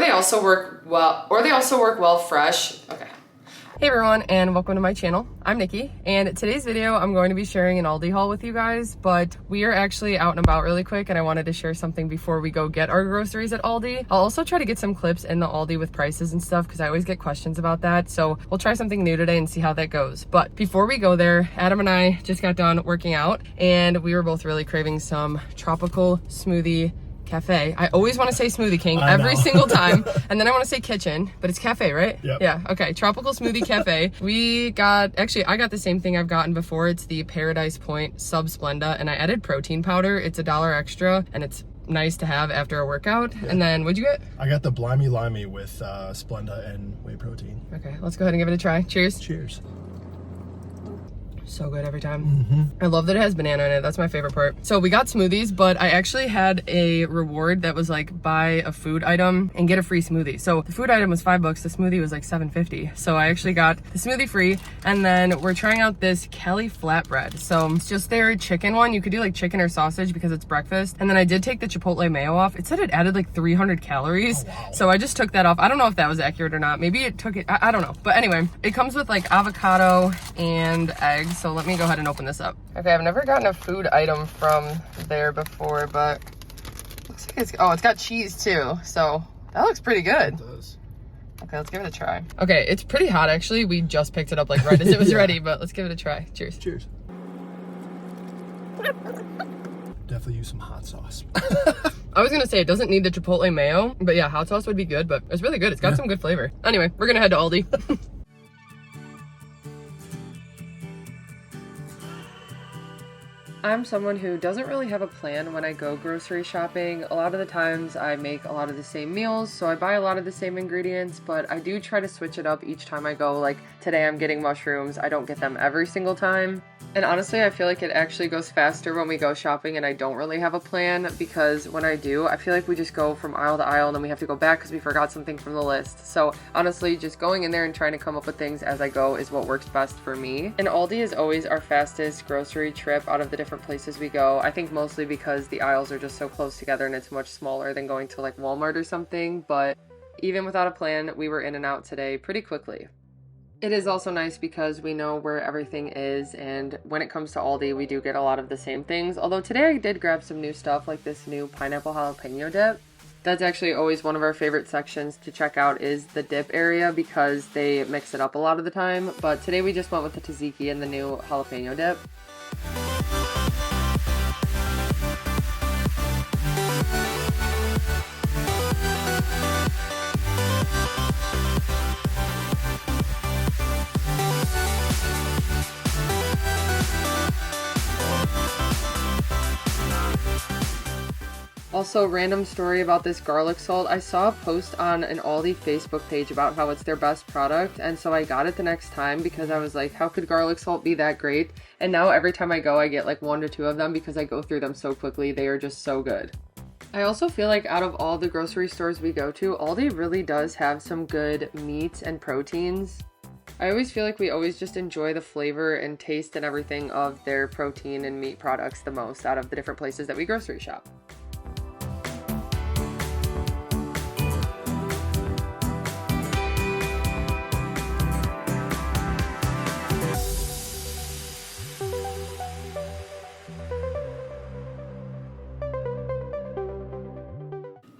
they also work well fresh. Okay. Hey everyone, and welcome to my channel. I'm Nikki, and today's video I'm going to be sharing an Aldi haul with you guys, but we are actually out and about really quick and I wanted to share something before we go get our groceries at Aldi. I'll also try to get some clips in the Aldi with prices and stuff because I always get questions about that, so we'll try something new today and see how that goes. But before we go there, Adam and I just got done working out and we were both really craving some tropical smoothie cafe. I always want to say Smoothie King every single time, and then I want to say kitchen, but it's cafe, right? Yep. Yeah, okay, tropical smoothie cafe. We got, actually, I got the same thing I've gotten before. It's the Paradise Point Sub Splenda, and I added protein powder. It's $1 extra, and it's nice to have after a workout. Yeah. And then, what'd you get? I got the Blimey Limey with Splenda and whey protein. Okay, let's go ahead and give it a try. Cheers. Cheers. So good every time. I love that it has banana in it. That's my favorite part. So we got smoothies, but I actually had a reward that was like buy a food item and get a free smoothie. So the food item was $5, the smoothie was like $7.50. So I actually got the smoothie free, and then we're trying out this Kelly flatbread. So it's just their chicken one. You could do like chicken or sausage because it's breakfast. And then I did take the Chipotle mayo off. It said it added like 300 calories. Oh, wow. So I just took that off. I don't know if that was accurate or not. Maybe it took it, I don't know. But anyway, it comes with like avocado and eggs. So let me go ahead and open this up. Okay, I've never gotten a food item from there before, but looks like it's got cheese too. So that looks pretty good. It does. Okay, let's give it a try. Okay, it's pretty hot actually. We just picked it up like right as it was ready, but let's give it a try. Cheers. Cheers. Definitely use some hot sauce. I was gonna say it doesn't need the Chipotle mayo, but yeah, hot sauce would be good, but it's really good. It's got some good flavor. Anyway, we're gonna head to Aldi. I'm someone who doesn't really have a plan when I go grocery shopping. A lot of the times I make a lot of the same meals, so I buy a lot of the same ingredients, but I do try to switch it up each time I go. Like today I'm getting mushrooms. I don't get them every single time. And honestly, I feel like it actually goes faster when we go shopping and I don't really have a plan, because when I do, I feel like we just go from aisle to aisle and then we have to go back because we forgot something from the list. So honestly, just going in there and trying to come up with things as I go is what works best for me. And Aldi is always our fastest grocery trip out of the different places we go. I think mostly because the aisles are just so close together and it's much smaller than going to like Walmart or something. But even without a plan, we were in and out today pretty quickly. It is also nice because we know where everything is, and when it comes to Aldi, we do get a lot of the same things. Although today I did grab some new stuff, like this new pineapple jalapeno dip. That's actually always one of our favorite sections to check out, is the dip area, because they mix it up a lot of the time. But today we just went with the tzatziki and the new jalapeno dip. Also, random story about this garlic salt. I saw a post on an Aldi Facebook page about how it's their best product, and so I got it the next time because I was like, how could garlic salt be that great? And now every time I go, I get like 1 to 2 of them because I go through them so quickly. They are just so good. I also feel like out of all the grocery stores we go to, Aldi really does have some good meats and proteins. I always feel like we always just enjoy the flavor and taste and everything of their protein and meat products the most out of the different places that we grocery shop.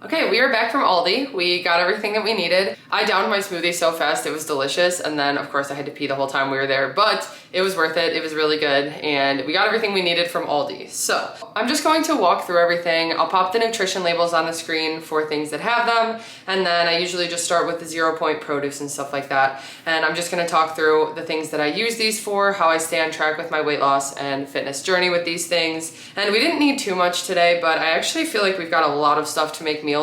Okay, we are back from Aldi. We got everything that we needed. I downed my smoothie so fast, it was delicious. And then of course I had to pee the whole time we were there, but it was worth it. It was really good. And we got everything we needed from Aldi. So I'm just going to walk through everything. I'll pop the nutrition labels on the screen for things that have them. And then I usually just start with the 0-point produce and stuff like that. And I'm just gonna talk through the things that I use these for, how I stay on track with my weight loss and fitness journey with these things. And we didn't need too much today, but I actually feel like we've got a lot of stuff to make meals.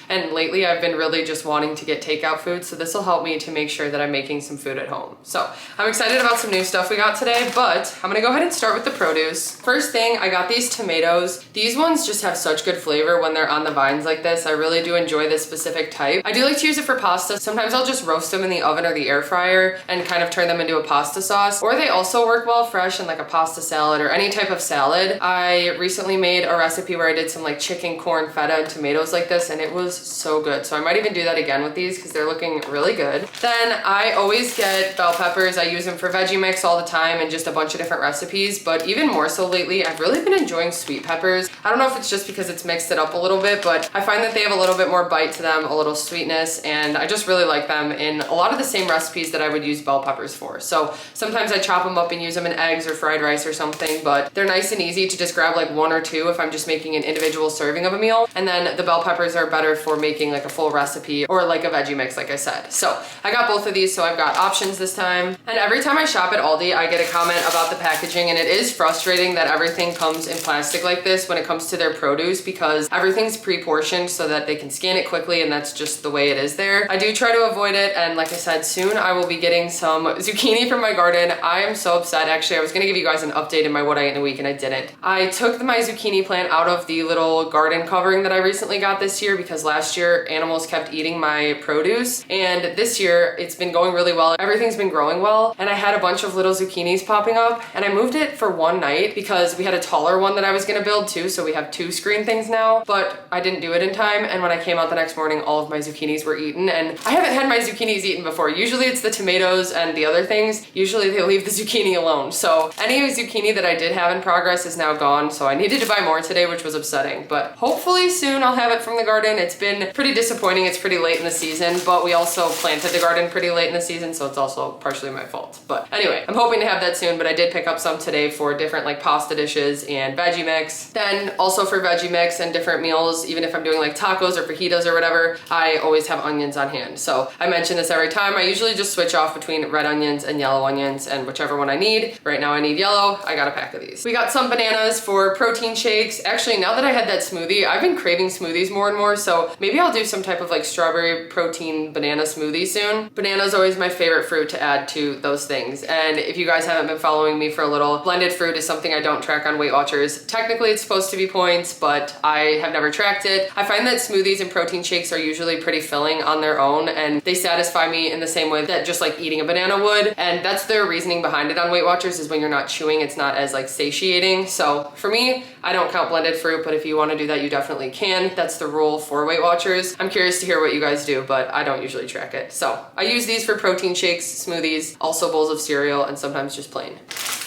And lately I've been really just wanting to get takeout food, so this will help me to make sure that I'm making some food at home. So I'm excited about some new stuff we got today, but I'm gonna go ahead and start with the produce. First thing, I got these tomatoes. These ones just have such good flavor when they're on the vines like this. I really do enjoy this specific type. I do like to use it for pasta. Sometimes I'll just roast them in the oven or the air fryer and kind of turn them into a pasta sauce, or they also work well fresh in like a pasta salad or any type of salad. I recently made a recipe where I did some like chicken, corn, feta, and tomatoes like this, this and it was so good. So I might even do that again with these because they're looking really good. Then I always get bell peppers. I use them for veggie mix all the time and just a bunch of different recipes, but even more so lately, I've really been enjoying sweet peppers. I don't know if it's just because it's mixed it up a little bit, but I find that they have a little bit more bite to them, a little sweetness, and I just really like them in a lot of the same recipes that I would use bell peppers for. So sometimes I chop them up and use them in eggs or fried rice or something, but they're nice and easy to just grab like one or two if I'm just making an individual serving of a meal. And then the bell peppers are better for making like a full recipe or like a veggie mix, like I said. So I got both of these, so I've got options this time. And every time I shop at Aldi, I get a comment about the packaging, and it is frustrating that everything comes in plastic like this when it comes to their produce, because everything's pre-portioned so that they can scan it quickly, and that's just the way it is there. I do try to avoid it, and like I said, soon I will be getting some zucchini from my garden. I am so upset. Actually, I was gonna give you guys an update in my What I Ate in a Week, and I didn't. I took my zucchini plant out of the little garden covering that I recently got this year because last year animals kept eating my produce, and this year it's been going really well. Everything's been growing well, and I had a bunch of little zucchinis popping up, and I moved it for one night because we had a taller one that I was gonna build too, so we have two screen things now, but I didn't do it in time, and when I came out the next morning, all of my zucchinis were eaten, and I haven't had my zucchinis eaten before. Usually it's the tomatoes and the other things. Usually they leave the zucchini alone, so any zucchini that I did have in progress is now gone, so I needed to buy more today, which was upsetting, but hopefully soon I'll have it from the garden. It's been pretty disappointing. It's pretty late in the season, but we also planted the garden pretty late in the season, so it's also partially my fault. But anyway, I'm hoping to have that soon, but I did pick up some today for different like pasta dishes and veggie mix. Then also for veggie mix and different meals, even if I'm doing like tacos or fajitas or whatever, I always have onions on hand. So I mention this every time. I usually just switch off between red onions and yellow onions, and whichever one I need. Right now I need yellow. I got a pack of these. We got some bananas for protein shakes. Actually, now that I had that smoothie, I've been craving smoothies more and more, so maybe I'll do some type of like strawberry protein banana smoothie soon. Banana is always my favorite fruit to add to those things, and if you guys haven't been following me for a little, blended fruit is something I don't track on WeightWatchers. Technically it's supposed to be points, but I have never tracked it. I find that smoothies and protein shakes are usually pretty filling on their own, and they satisfy me in the same way that just like eating a banana would, and that's their reasoning behind it on WeightWatchers, is when you're not chewing, it's not as like satiating. So for me, I don't count blended fruit, but if you want to do that, you definitely can. That's the rule for WeightWatchers. I'm curious to hear what you guys do, but I don't usually track it. So I use these for protein shakes, smoothies, also bowls of cereal, and sometimes just plain.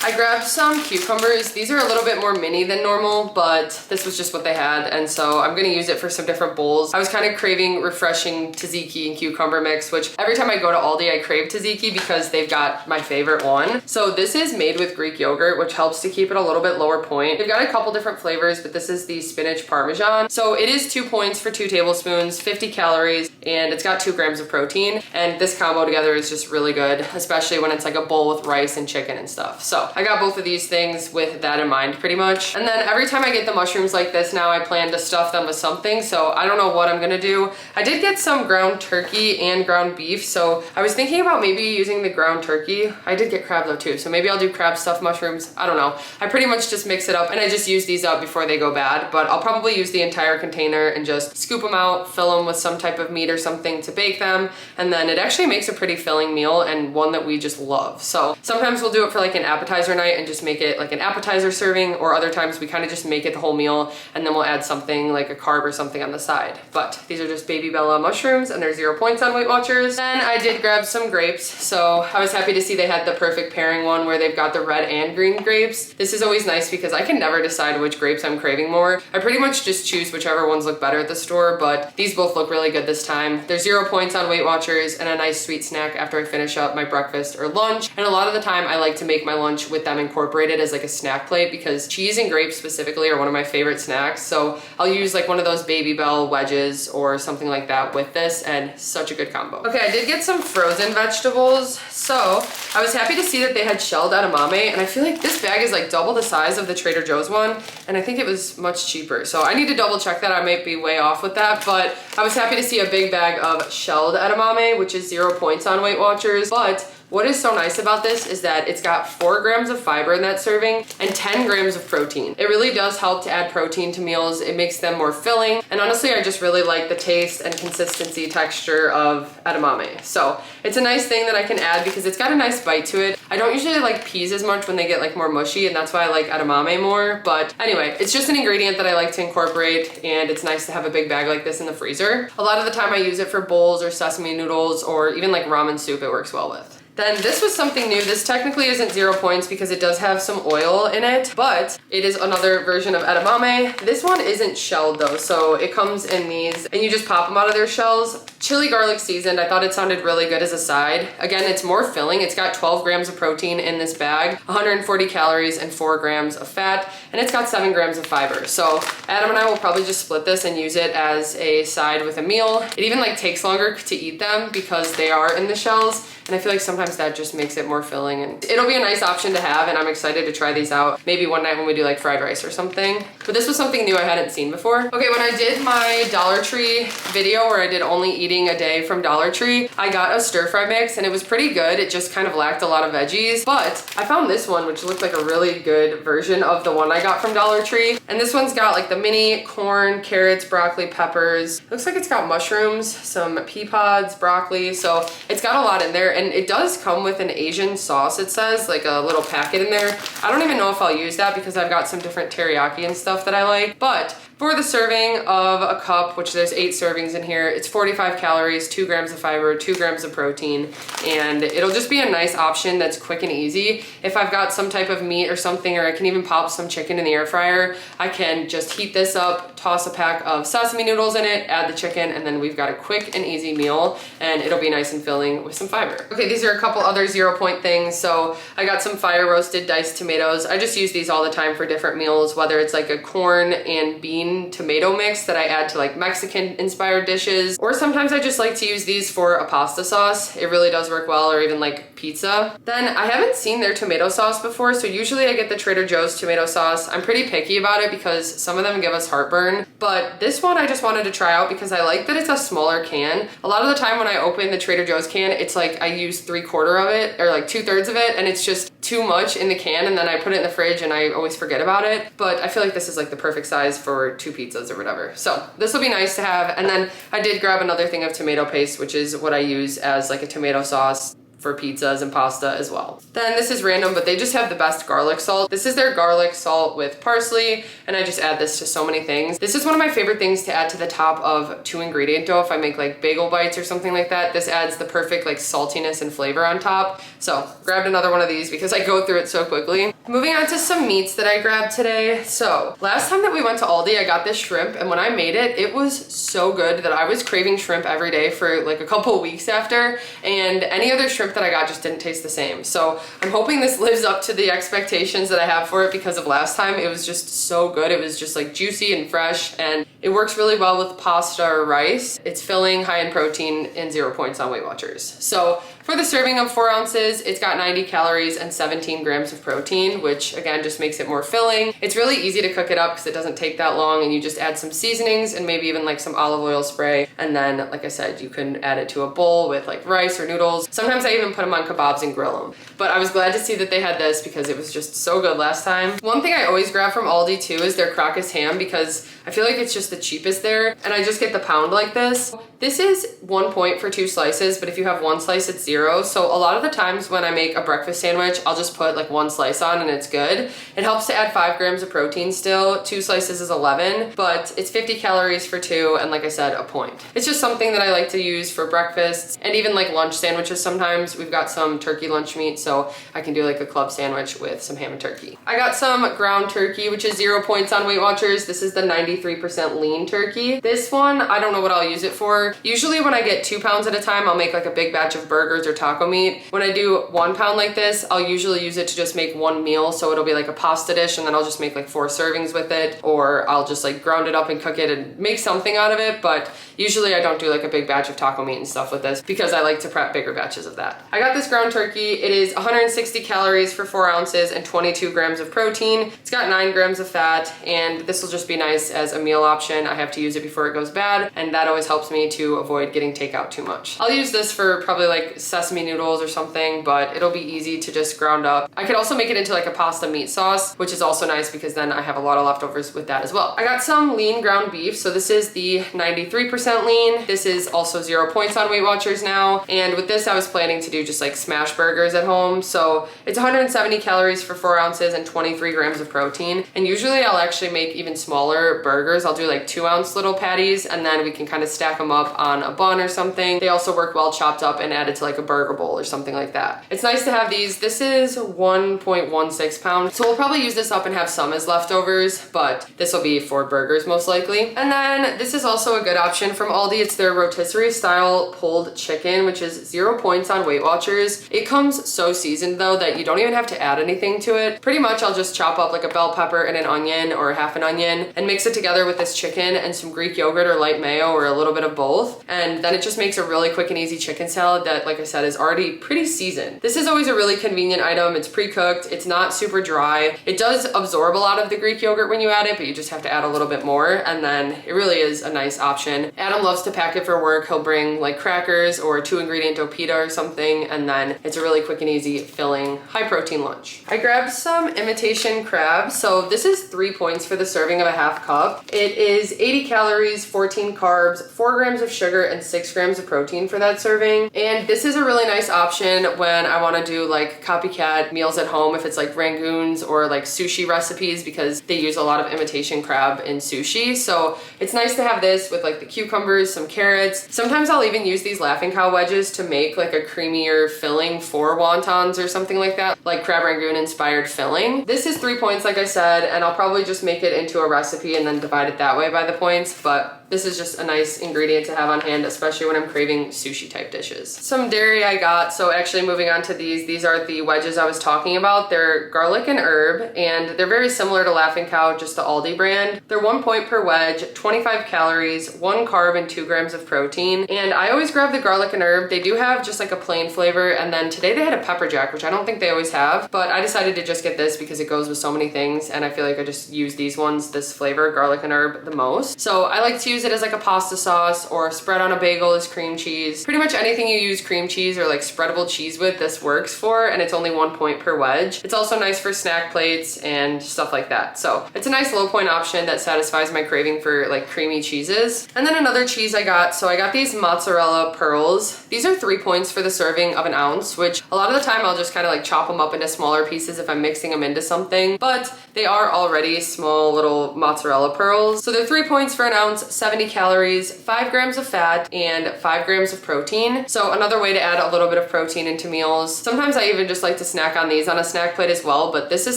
I grabbed some cucumbers. These are a little bit more mini than normal, but this was just what they had, and so I'm gonna use it for some different bowls. I was kind of craving refreshing tzatziki and cucumber mix, which every time I go to Aldi, I crave tzatziki because they've got my favorite one. So this is made with Greek yogurt, which helps to keep it a little bit lower point. They've got a couple different flavors, but this is the spinach parmesan. So it is 2 points for 2 tablespoons, 50 calories, and it's got 2 grams of protein. And this combo together is just really good, especially when it's like a bowl with rice and chicken and stuff. So I got both of these things with that in mind pretty much. And then every time I get the mushrooms like this now, I plan to stuff them with something. So I don't know what I'm gonna do. I did get some ground turkey and ground beef. So I was thinking about maybe using the ground turkey. I did get crab though too. So maybe I'll do crab stuffed mushrooms. I don't know. I pretty much just mix it up and I just use these up before they go bad, but I'll probably use the entire container and just scoop them out, fill them with some type of meat or something to bake them. And then it actually makes a pretty filling meal and one that we just love. So sometimes we'll do it for like an appetizer night and just make it like an appetizer serving, or other times we kind of just make it the whole meal and then we'll add something like a carb or something on the side. But these are just baby Bella mushrooms and they're 0 points on WeightWatchers. Then I did grab some grapes. So I was happy to see they had the perfect pairing one where they've got the red and green grapes. This is always nice because I can never decide which grapes I'm craving more. I pretty much just choose whichever ones look better at the store, but these both look really good this time. They're 0 points on WeightWatchers and a nice sweet snack after I finish up my breakfast or lunch. And a lot of the time I like to make my lunch with them incorporated as like a snack plate because cheese and grapes specifically are one of my favorite snacks. So I'll use like one of those Baby Bell wedges or something like that with this, and such a good combo. Okay, I did get some frozen vegetables. So I was happy to see that they had shelled edamame, and I feel like this bag is like double the size of the Trader Joe's one, and I think it was much cheaper. So I need to double check that. I might be way off with that, but I was happy to see a big bag of shelled edamame, which is 0 points on WeightWatchers, but What is so nice about this is that it's got 4 grams of fiber in that serving and 10 grams of protein. It really does help to add protein to meals. It makes them more filling. And honestly, I just really like the taste and consistency texture of edamame. So it's a nice thing that I can add because it's got a nice bite to it. I don't usually like peas as much when they get like more mushy, and that's why I like edamame more. But anyway, it's just an ingredient that I like to incorporate, and it's nice to have a big bag like this in the freezer. A lot of the time I use it for bowls or sesame noodles or even like ramen soup it works well with. Then this was something new. This technically isn't 0 points because it does have some oil in it, but it is another version of edamame. This one isn't shelled though, so it comes in these and you just pop them out of their shells. Chili garlic seasoned. I thought it sounded really good as a side. Again, it's more filling. It's got 12 grams of protein in this bag, 140 calories and 4 grams of fat, and it's got 7 grams of fiber. So Adam and I will probably just split this and use it as a side with a meal. It even like takes longer to eat them because they are in the shells. And I feel like sometimes that just makes it more filling, and it'll be a nice option to have, and I'm excited to try these out. Maybe one night when we do like fried rice or something. But this was something new I hadn't seen before. Okay, when I did my Dollar Tree video where I did only eating a day from Dollar Tree, I got a stir fry mix and it was pretty good. It just kind of lacked a lot of veggies, but I found this one which looked like a really good version of the one I got from Dollar Tree. And this one's got like the mini corn, carrots, broccoli, peppers. Looks like it's got mushrooms, some pea pods, broccoli. So it's got a lot in there. And it does come with an Asian sauce, it says, like a little packet in there. I don't even know if I'll use that because I've got some different teriyaki and stuff that I like. But for the serving of a cup, which there's 8 servings in here, it's 45 calories, 2 grams of fiber, 2 grams of protein, and it'll just be a nice option that's quick and easy. If I've got some type of meat or something, or I can even pop some chicken in the air fryer, I can just heat this up, toss a pack of sesame noodles in it, add the chicken, and then we've got a quick and easy meal, and it'll be nice and filling with some fiber. Okay, these are a couple other 0 point things. So I got some fire roasted diced tomatoes. I just use these all the time for different meals, whether it's like a corn and bean tomato mix that I add to like Mexican inspired dishes, or sometimes I just like to use these for a pasta sauce. It really does work well, or even like pizza. Then I haven't seen their tomato sauce before, so usually I get the Trader Joe's tomato sauce. I'm pretty picky about it because some of them give us heartburn, but this one I just wanted to try out because I like that it's a smaller can. A lot of the time when I open the Trader Joe's can, it's like I use 3/4 of it or like 2/3 of it, and it's just too much in the can, and then I put it in the fridge and I always forget about it. But I feel like this is like the perfect size for 2 pizzas or whatever. So this will be nice to have. And then I did grab another thing of tomato paste, which is what I use as like a tomato sauce for pizzas and pasta as well. Then this is random, but they just have the best garlic salt. This is their garlic salt with parsley, and I just add this to so many things. This is one of my favorite things to add to the top of 2 ingredient dough. If I make like bagel bites or something like that, this adds the perfect like saltiness and flavor on top. So grabbed another one of these because I go through it so quickly. Moving on to some meats that I grabbed today. So last time that we went to Aldi, I got this shrimp, and when I made it, it was so good that I was craving shrimp every day for like a couple of weeks after, and any other shrimp that I got just didn't taste the same. So I'm hoping this lives up to the expectations that I have for it because of last time. It was just so good. It was just like juicy and fresh, and it works really well with pasta or rice. It's filling, high in protein, and 0 points on WeightWatchers. So for the serving of 4 ounces, it's got 90 calories and 17 grams of protein, which again just makes it more filling. It's really easy to cook it up because it doesn't take that long, and you just add some seasonings and maybe even like some olive oil spray. And then, like I said, you can add it to a bowl with like rice or noodles. Sometimes I even put them on kebabs and grill them. But I was glad to see that they had this because it was just so good last time. One thing I always grab from Aldi too is their Crocus ham because I feel like it's just the cheapest there, and I just get the pound like this. This is 1 point for 2 slices, but if you have 1 slice, it's 0. So a lot of the times when I make a breakfast sandwich, I'll just put like 1 slice on and it's good. It helps to add 5 grams of protein still. 2 slices is 11, but it's 50 calories for 2, and like I said, a point. It's just something that I like to use for breakfast and even like lunch sandwiches sometimes. We've got some turkey lunch meat, so I can do like a club sandwich with some ham and turkey. I got some ground turkey, which is 0 points on WeightWatchers. This is the 93% lean turkey. This one, I don't know what I'll use it for. Usually when I get 2 pounds at a time, I'll make like a big batch of burgers or taco meat. When I do 1 pound like this, I'll usually use it to just make 1 meal. So it'll be like a pasta dish, and then I'll just make like 4 servings with it, or I'll just like ground it up and cook it and make something out of it. But usually I don't do like a big batch of taco meat and stuff with this because I like to prep bigger batches of that. fat. I got this ground turkey. It is 160 calories for 4 ounces and 22 grams of protein. It's got 9 grams of fat, and this will just be nice as a meal option. I have to use it before it goes bad, and that always helps me to avoid getting takeout too much. I'll use this for probably like sesame noodles or something, but it'll be easy to just ground up. I could also make it into like a pasta meat sauce, which is also nice because then I have a lot of leftovers with that as well. I got some lean ground beef. So this is the 93% lean. This is also 0 points on WeightWatchers now. And with this, I was planning to do just like smash burgers at home. So it's 170 calories for 4 ounces and 23 grams of protein. And usually I'll actually make even smaller burgers. I'll do like 2-ounce little patties, and then we can kind of stack them up on a bun or something. They also work well chopped up and added to like a burger bowl or something like that. It's nice to have these. This is 1.16 pounds. So we'll probably use this up and have some as leftovers, but this will be for burgers most likely. And then this is also a good option from Aldi. It's their rotisserie style pulled chicken, which is 0 points on WeightWatchers. It comes so seasoned though that you don't even have to add anything to it. Pretty much I'll just chop up like a bell pepper and an onion or half an onion and mix it together with this chicken and some Greek yogurt or light mayo or a little bit of both. And then it just makes a really quick and easy chicken salad that, like I said, is already pretty seasoned. This is always a really convenient item. It's pre-cooked. It's not super dry. It does absorb a lot of the Greek yogurt when you add it, but you just have to add a little bit more. And then it really is a nice option. Adam loves to pack it for work. He'll bring like crackers or a 2-ingredient pita or something, and then it's a really quick and easy filling high protein lunch. I grabbed some imitation crab. So this is 3 points for the serving of a half cup. It is 80 calories, 14 carbs, 4 grams of sugar, and 6 grams of protein for that serving. And this is a really nice option when I want to do like copycat meals at home, if it's like rangoons or like sushi recipes, because they use a lot of imitation crab in sushi. So it's nice to have this with like the cucumbers, some carrots. Sometimes I'll even use these Laughing Cow wedges to make like a creamier filling for wontons or something like that, like crab rangoon inspired filling. This is 3 points, like I said, and I'll probably just make it into a recipe and then divide it that way by the points, but this is just a nice ingredient to have on hand, especially when I'm craving sushi type dishes. Some dairy I got, so actually moving on to these are the wedges I was talking about. They're garlic and herb, and they're very similar to Laughing Cow, just the Aldi brand. They're 1 point per wedge, 25 calories, 1 carb, and 2 grams of protein. And I always grab the garlic and herb. They do have just like a plain flavor, and then today they had a pepper jack, which I don't think they always have, but I decided to just get this because it goes with so many things, and I feel like I just use these ones, this flavor, garlic and herb, the most. So I like to use it as like a pasta sauce or spread on a bagel as cream cheese. Pretty much anything you use cream cheese or like spreadable cheese with, this works for, and it's only 1 point per wedge. It's also nice for snack plates and stuff like that. So it's a nice low point option that satisfies my craving for like creamy cheeses. And then another cheese I got, so I got these mozzarella pearls. These are 3 points for the serving of an ounce, which a lot of the time I'll just kind of like chop them up into smaller pieces if I'm mixing them into something, but they are already small little mozzarella pearls. So they're 3 points for an ounce, 70 calories, 5 grams of fat, and 5 grams of protein. So another way to add a little bit of protein into meals. Sometimes I even just like to snack on these on a snack plate as well, but this is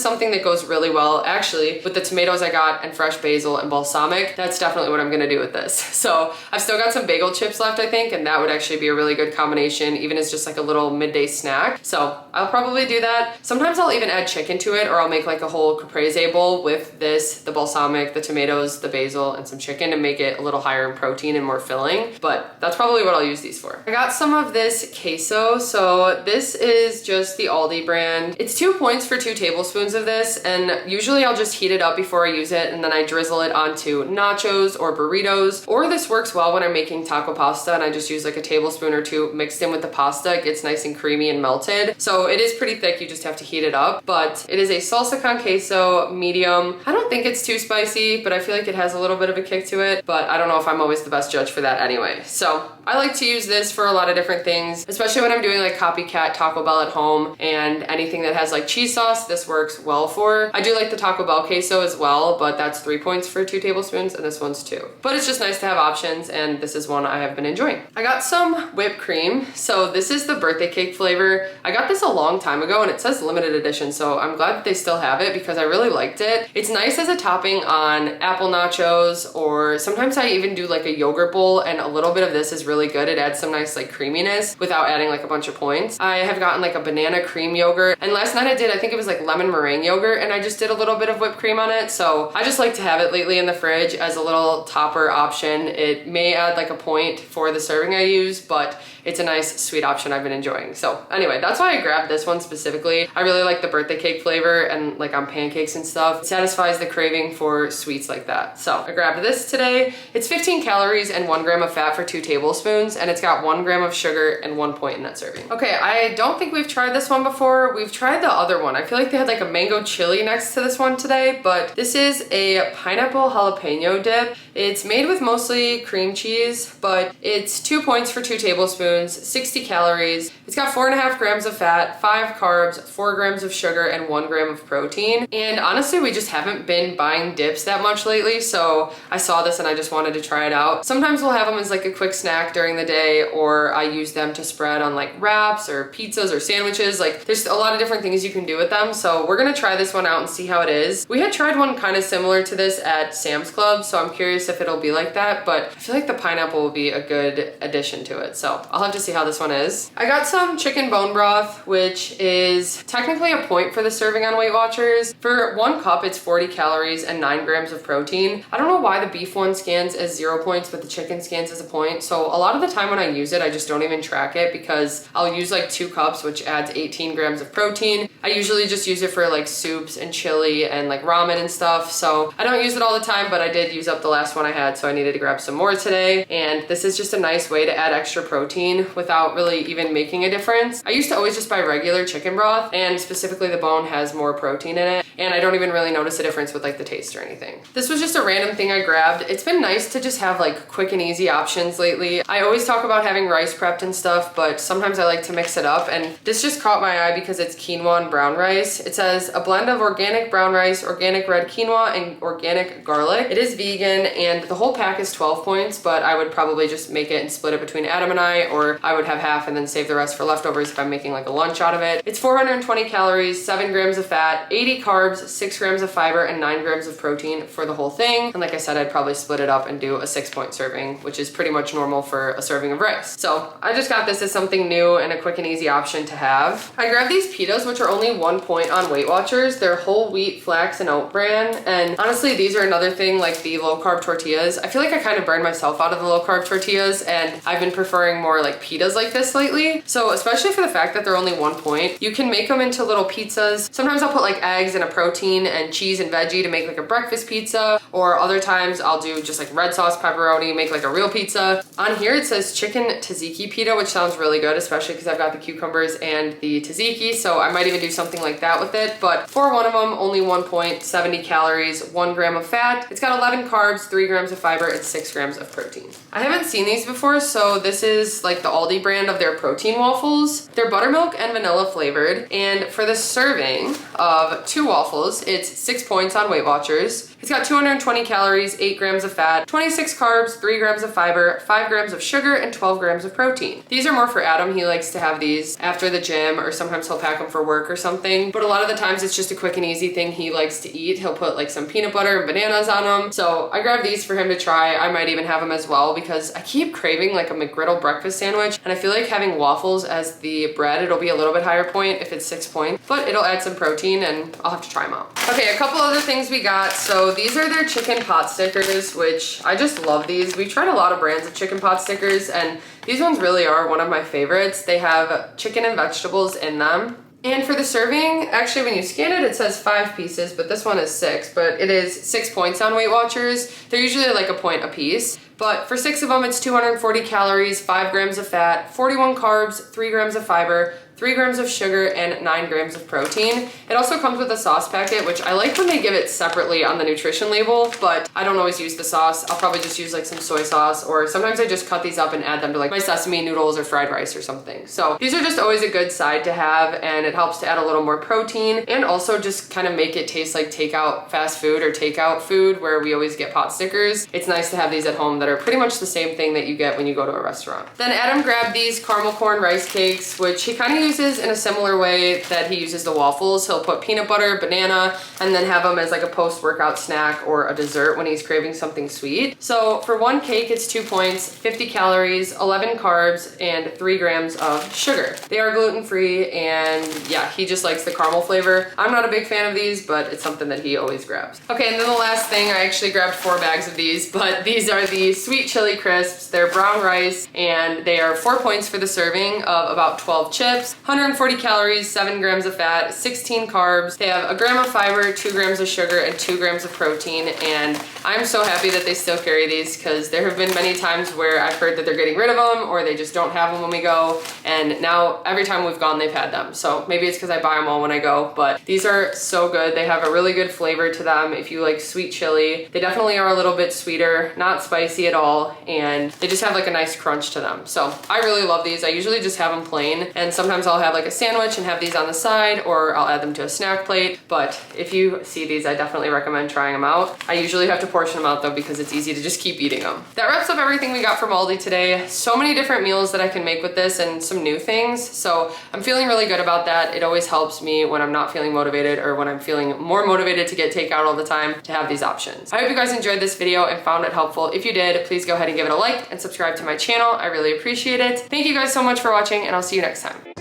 something that goes really well actually with the tomatoes I got and fresh basil and balsamic. That's definitely what I'm gonna do with this. So I've still got some bagel chips left, I think, and that would actually be a really good combination, even as just like a little midday snack. So I'll probably do that. Sometimes I'll even add chicken to it, or I'll make like a whole caprese bowl with this, the balsamic, the tomatoes, the basil, and some chicken to make it a little higher in protein and more filling, but that's probably what I'll use these for. I got some of this queso. So this is just the Aldi brand. It's 2 points for 2 tablespoons of this, and usually I'll just heat it up before I use it, and then I drizzle it onto nachos or burritos, or this works well when I'm making taco pasta and I just use like a tablespoon or 2 mixed in with the pasta. It gets nice and creamy and melted. So it is pretty thick, you just have to heat it up, but it is a salsa con queso medium. I don't think it's too spicy, but I feel like it has a little bit of a kick to it, but I don't know if I'm always the best judge for that anyway. So I like to use this for a lot of different things, especially when I'm doing like copycat Taco Bell at home, and anything that has like cheese sauce, this works well for. I do like the Taco Bell queso as well, but that's 3 points for 2 tablespoons, and this one's 2. But it's just nice to have options, and this is one I have been enjoying. I got some whipped cream. So this is the birthday cake flavor. I got this a long time ago, and it says limited edition, so I'm glad that they still have it because I really liked it. It's nice as a topping on apple nachos, or sometimes I even do like a yogurt bowl, and a little bit of this is really really good. It adds some nice like creaminess without adding like a bunch of points. I have gotten like a banana cream yogurt, and last night I think it was like lemon meringue yogurt, and I just did a little bit of whipped cream on it. So I just like to have it lately in the fridge as a little topper option. It may add like a point for the serving I use, but it's a nice sweet option I've been enjoying. So anyway, that's why I grabbed this one specifically. I really like the birthday cake flavor, and like on pancakes and stuff, it satisfies the craving for sweets like that. So I grabbed this today. It's 15 calories and 1 gram of fat for 2 tablespoons, and it's got 1 gram of sugar and 1 point in that serving. Okay, I don't think we've tried this one before. We've tried the other one. I feel like they had like a mango chili next to this one today, but this is a pineapple jalapeno dip. It's made with mostly cream cheese, but it's 2 points for 2 tablespoons, 60 calories. It's got 4.5 grams of fat, 5 carbs, 4 grams of sugar, and 1 gram of protein. And honestly, we just haven't been buying dips that much lately, so I saw this and I just wanted to try it out. Sometimes we'll have them as like a quick snack during the day, or I use them to spread on like wraps or pizzas or sandwiches. Like there's a lot of different things you can do with them, so we're gonna try this one out and see how it is. We had tried one kind of similar to this at Sam's Club, so I'm curious if it'll be like that, but I feel like the pineapple will be a good addition to it, so I'll have to see how this one is. I got some chicken bone broth, which is technically a point for the serving on WeightWatchers. For 1 cup, it's 40 calories and 9 grams of protein. I don't know why the beef one scans as 0 points, but the chicken scans as a point. So a lot of the time when I use it, I just don't even track it, because I'll use like 2 cups, which adds 18 grams of protein. I usually just use it for like soups and chili and like ramen and stuff. So I don't use it all the time, but I did use up the last one I had, so I needed to grab some more today. And this is just a nice way to add extra protein without really even making a difference. I used to always just buy regular chicken broth, and specifically the bone has more protein in it, and I don't even really notice a difference with like the taste or anything. This was just a random thing I grabbed. It's been nice to just have like quick and easy options lately. I always talk about having rice prepped and stuff, but sometimes I like to mix it up, and this just caught my eye because it's quinoa and brown rice. It says a blend of organic brown rice, organic red quinoa, and organic garlic. It is vegan, and the whole pack is 12 points, but I would probably just make it and split it between Adam and I, or I would have half and then save the rest for leftovers if I'm making like a lunch out of it. It's 420 calories, 7 grams of fat, 80 carbs, 6 grams of fiber, and 9 grams of protein for the whole thing. And like I said, I'd probably split it up and do a 6-point serving, which is pretty much normal for a serving of rice. So I just got this as something new and a quick and easy option to have. I grabbed these pitas, which are only 1 point on WeightWatchers. They're whole wheat, flax, and oat bran. And honestly, these are another thing like the low carb tortillas. I feel like I kind of burned myself out of the low carb tortillas, and I've been preferring more like pitas like this lately. So especially for the fact that they're only 1 point, you can make them into little pizzas. Sometimes I'll put like eggs and a protein and cheese and veggie to make like a breakfast pizza, or other times I'll do just like red sauce pepperoni, make like a real pizza. On here it says chicken tzatziki pita, which sounds really good, especially because I've got the cucumbers and the tzatziki, so I might even do something like that with it. But for one of them, only 1 point, 70 calories, 1 gram of fat. It's got 11 carbs, 3 grams of fiber, and 6 grams of protein. I haven't seen these before, so this is like the Aldi brand of their protein waffles. They're buttermilk and vanilla flavored, and for the serving of 2 waffles, it's 6 points on WeightWatchers. It's got 220 calories, 8 grams of fat, 26 carbs, 3 grams of fiber, 5 grams of sugar, and 12 grams of protein. These are more for Adam. He likes to have these after the gym, or sometimes he'll pack them for work or something. But a lot of the times it's just a quick and easy thing he likes to eat. He'll put like some peanut butter and bananas on them. So I grabbed these for him to try. I might even have them as well, because I keep craving like a McGriddle breakfast sandwich, and I feel like having waffles as the bread, it'll be a little bit higher point if it's 6 points, but it'll add some protein, and I'll have to try them out. Okay, a couple other things we got. So these are their chicken pot stickers, which I just love these. We tried a lot of brands of chicken pot stickers, and these ones really are one of my favorites. They have chicken and vegetables in them. And for the serving, actually when you scan it, it says 5 pieces, but this one is 6, but it is 6 points on WeightWatchers. They're usually like a point a piece. But for 6 of them, it's 240 calories, 5 grams of fat, 41 carbs, 3 grams of fiber, 3 grams of sugar, and 9 grams of protein. It also comes with a sauce packet, which I like when they give it separately on the nutrition label, but I don't always use the sauce. I'll probably just use like some soy sauce, or sometimes I just cut these up and add them to like my sesame noodles or fried rice or something. So these are just always a good side to have, and it helps to add a little more protein, and also just kind of make it taste like takeout fast food or takeout food where we always get pot stickers. It's nice to have these at home that are pretty much the same thing that you get when you go to a restaurant. Then Adam grabbed these caramel corn rice cakes, which he kind of uses in a similar way that he uses the waffles. He'll put peanut butter, banana, and then have them as like a post-workout snack or a dessert when he's craving something sweet. So for one cake, it's 2 points, 50 calories, 11 carbs, and 3 grams of sugar. They are gluten-free, and yeah, he just likes the caramel flavor. I'm not a big fan of these, but it's something that he always grabs. Okay, and then the last thing, I actually grabbed 4 bags of these, but these are the sweet chili crisps. They're brown rice, and they are 4 points for the serving of about 12 chips, 140 calories, 7 grams of fat, 16 carbs. They have a gram of fiber, 2 grams of sugar, and 2 grams of protein, and I'm so happy that they still carry these because there have been many times where I've heard that they're getting rid of them or they just don't have them when we go, and now every time we've gone they've had them. So maybe it's because I buy them all when I go, but these are so good. They have a really good flavor to them if you like sweet chili. They definitely are a little bit sweeter, not spicy at all, and they just have like a nice crunch to them. So I really love these. I usually just have them plain, and sometimes I'll have like a sandwich and have these on the side, or I'll add them to a snack plate. But if you see these, I definitely recommend trying them out. I usually have to portion them out though because it's easy to just keep eating them. That wraps up everything we got from Aldi today. So many different meals that I can make with this and some new things. So I'm feeling really good about that. It always helps me when I'm not feeling motivated or when I'm feeling more motivated to get takeout all the time to have these options. I hope you guys enjoyed this video and found it helpful. If you did, please go ahead and give it a like and subscribe to my channel. I really appreciate it. Thank you guys so much for watching, and I'll see you next time.